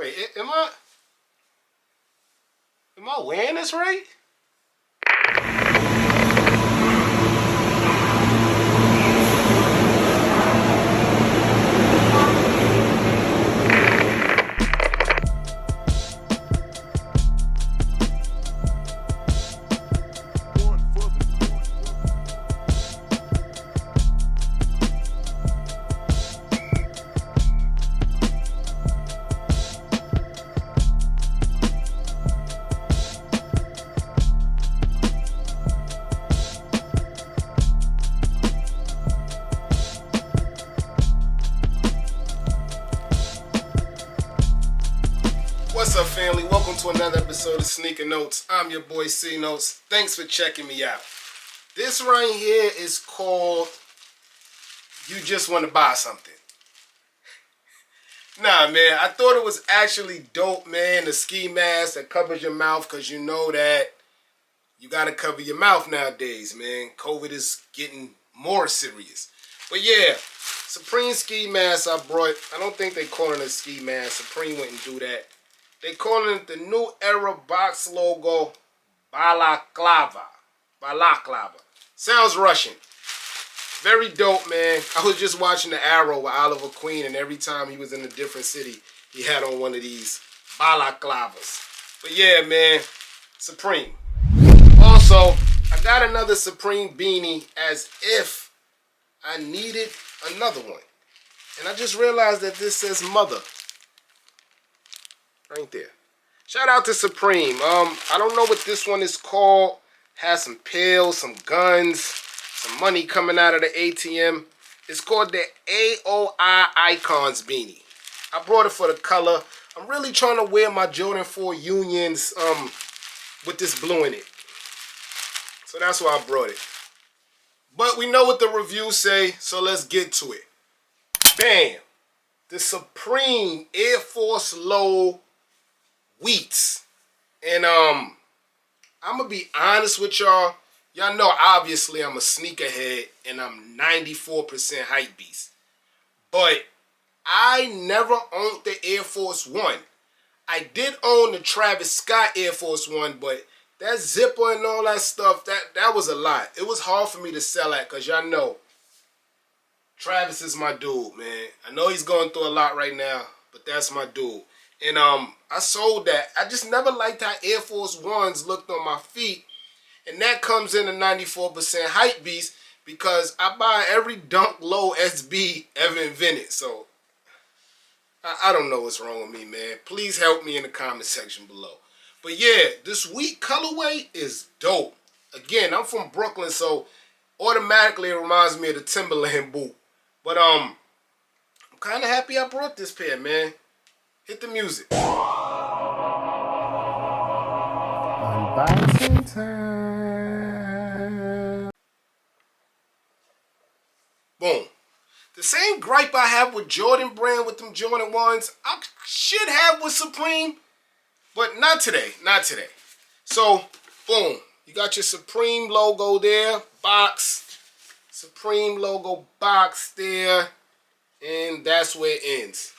Wait, am I wearing this right? What's up, family? Welcome to another episode of Sneaker Notes. I'm your boy C Notes. Thanks for checking me out. This right here is called You Just Want to Buy Something. Nah, man, I thought it was actually dope, man. The ski mask that covers your mouth, because you know that you got to cover your mouth nowadays, man. COVID is getting more serious. But yeah, Supreme ski mask I brought. I don't think they call it a ski mask. Supreme wouldn't do that. They calling it the New Era box logo Balaclava. Balaclava. Sounds Russian. Very dope, man. I was just watching The Arrow with Oliver Queen, and every time he was in a different city, he had on one of these balaclavas. But yeah, man, Supreme. Also, I got another Supreme beanie as if I needed another one. And I just realized that this says Mother. Right there. Shout out to Supreme. I don't know what this one is called. Has some pills, some guns, some money coming out of the ATM. It's called the AOI Icons beanie. I brought it for the color. I'm really trying to wear my Jordan 4 Unions with this blue in it. So that's why I brought it. But we know what the reviews say, so let's get to it. Bam! The Supreme Air Force Low Wheats. And I'm gonna be honest with y'all. Y'all know obviously I'm a sneakerhead and I'm 94% hype beast. But I never owned the Air Force One. I did own the Travis Scott Air Force One, but that zipper and all that stuff, that was a lot. It was hard for me to sell at, because y'all know Travis is my dude, man. I know he's going through a lot right now, but that's my dude. And I sold that. I just never liked how Air Force Ones looked on my feet. And that comes in a 94% hype beast, because I buy every Dunk Low SB ever invented. So I don't know what's wrong with me, man. Please help me in the comment section below. But yeah, this wheat colorway is dope. Again, I'm from Brooklyn, so automatically it reminds me of the Timberland boot. But I'm kind of happy I brought this pair, man. Hit the music. Unboxing time. Boom. The same gripe I have with Jordan brand with them Jordan 1s, I should have with Supreme. But not today. Not today. So, boom. You got your Supreme logo there. Box. Supreme logo box there. And that's where it ends.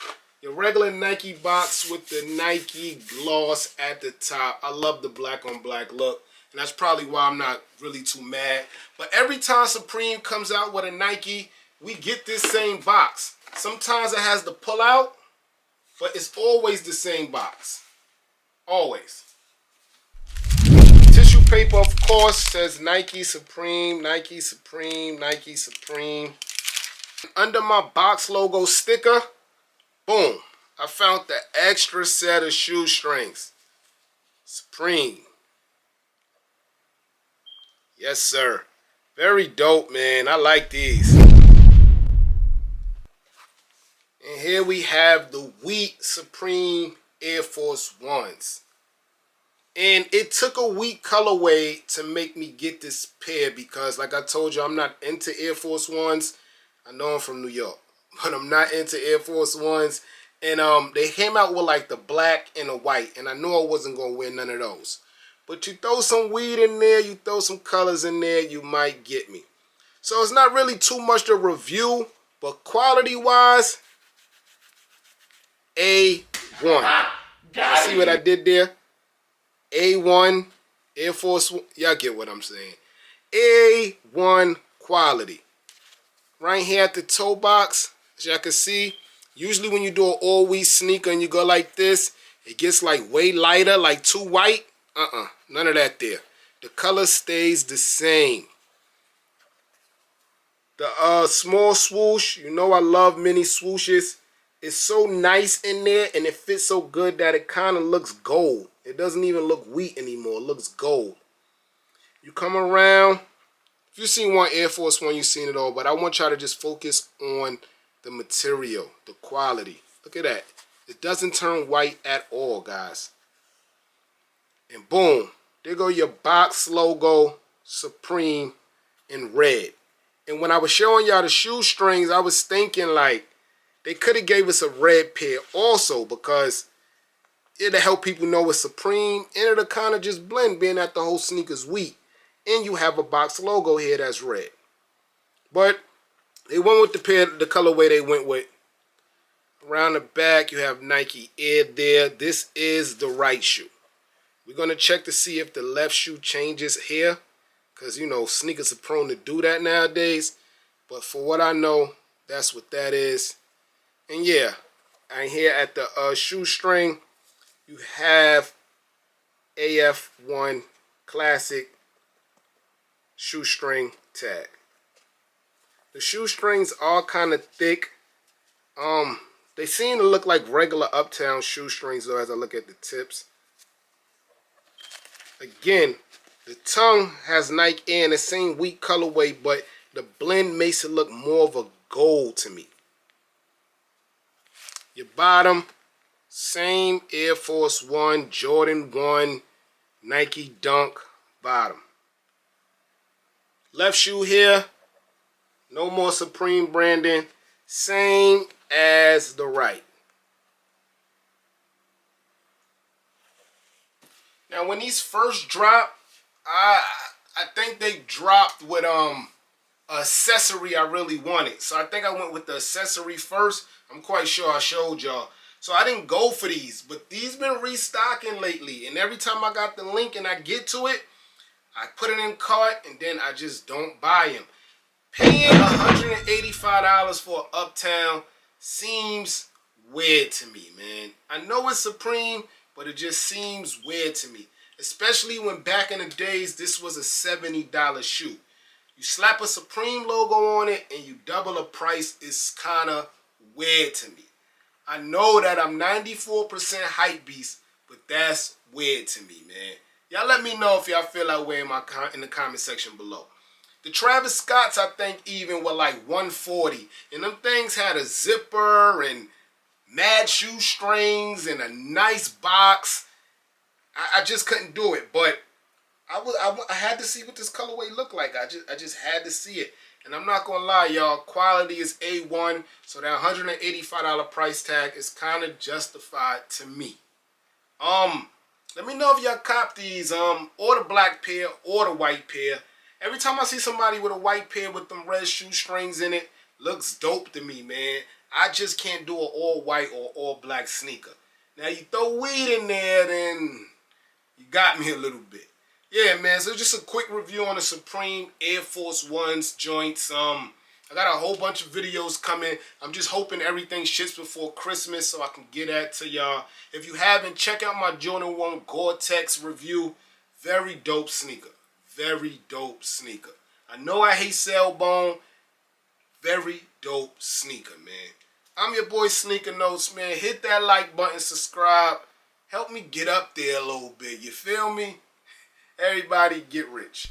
Your regular Nike box with the Nike gloss at the top. I love the black on black look. And that's probably why I'm not really too mad. But every time Supreme comes out with a Nike, we get this same box. Sometimes it has the pull out, but it's always the same box. Always. Tissue paper, of course, says Nike Supreme, Nike Supreme, Nike Supreme. Under my box logo sticker, boom, I found the extra set of shoestrings. Supreme. Yes, sir. Very dope, man. I like these. And here we have the Wheat Supreme Air Force Ones. And it took a wheat colorway to make me get this pair, because like I told you, I'm not into Air Force Ones. I know I'm from New York, but I'm not into Air Force Ones. And they came out with like the black and the white, and I knew I wasn't going to wear none of those. But you throw some weed in there, you throw some colors in there, you might get me. So it's not really too much to review, but quality-wise, A A1. You see what I did there? A1 Air Force One. Y'all get what I'm saying. A1 quality. Right here at the toe box, as y'all can see, usually when you do an all-wheat sneaker and you go like this, it gets like way lighter, like too white. None of that there. The color stays the same. The small swoosh, you know I love mini swooshes. It's so nice in there and it fits so good that it kind of looks gold. It doesn't even look wheat anymore. It looks gold. You come around. If you've seen one Air Force One, you've seen it all. But I want y'all to just focus on the material, the quality. Look at that. It doesn't turn white at all, guys. And boom, there go your box logo, Supreme, in red. And when I was showing y'all the shoestrings, I was thinking like they could have gave us a red pair also, because it'll help people know it's Supreme, and it'll kind of just blend, being that the whole sneaker's wheat. And you have a box logo here that's red. But they went with the colorway they went with. Around the back, you have Nike Air there. This is the right shoe. We're going to check to see if the left shoe changes here, because, you know, sneakers are prone to do that nowadays. But for what I know, that's what that is. And yeah, and here at the shoestring, you have AF1 Classic shoestring tag. The shoestrings are kind of thick. They seem to look like regular Uptown shoestrings though, as I look at the tips. Again, the tongue has Nike Air in the same wheat colorway, but the blend makes it look more of a gold to me. Your bottom, same Air Force One, Jordan 1, Nike Dunk bottom. Left shoe here, no more Supreme branding, same as the right. Now when these first dropped, I think they dropped with accessory I really wanted. So I think I went with the accessory first. I'm quite sure I showed y'all. So I didn't go for these, but these been restocking lately. And every time I got the link and I get to it, I put it in cart and then I just don't buy them. Paying $185 for Uptown seems weird to me, man. I know it's Supreme, but it just seems weird to me. Especially when back in the days, this was a $70 shoe. You slap a Supreme logo on it and you double the price. It's kind of weird to me. I know that I'm 94% hype beast, but that's weird to me, man. Y'all let me know if y'all feel that way in the comment section below. The Travis Scotts, I think, even were like $140. And them things had a zipper and mad shoestrings and a nice box. I just couldn't do it. But I had to see what this colorway looked like. I just had to see it. And I'm not going to lie, y'all. Quality is A1. So that $185 price tag is kind of justified to me. Let me know if y'all cop these, or the black pair, or the white pair. Every time I see somebody with a white pair with them red shoestrings in it, looks dope to me, man. I just can't do an all white or all black sneaker. Now, you throw weed in there, then you got me a little bit. Yeah, man, so just a quick review on the Supreme Air Force Ones joints. I got a whole bunch of videos coming. I'm just hoping everything ships before Christmas so I can get that to y'all. If you haven't, check out my Jordan 1 Gore-Tex review. Very dope sneaker. Very dope sneaker. I know I hate Sailbone. Very dope sneaker, man. I'm your boy Sneaker Notes, man. Hit that like button, subscribe. Help me get up there a little bit. You feel me? Everybody get rich.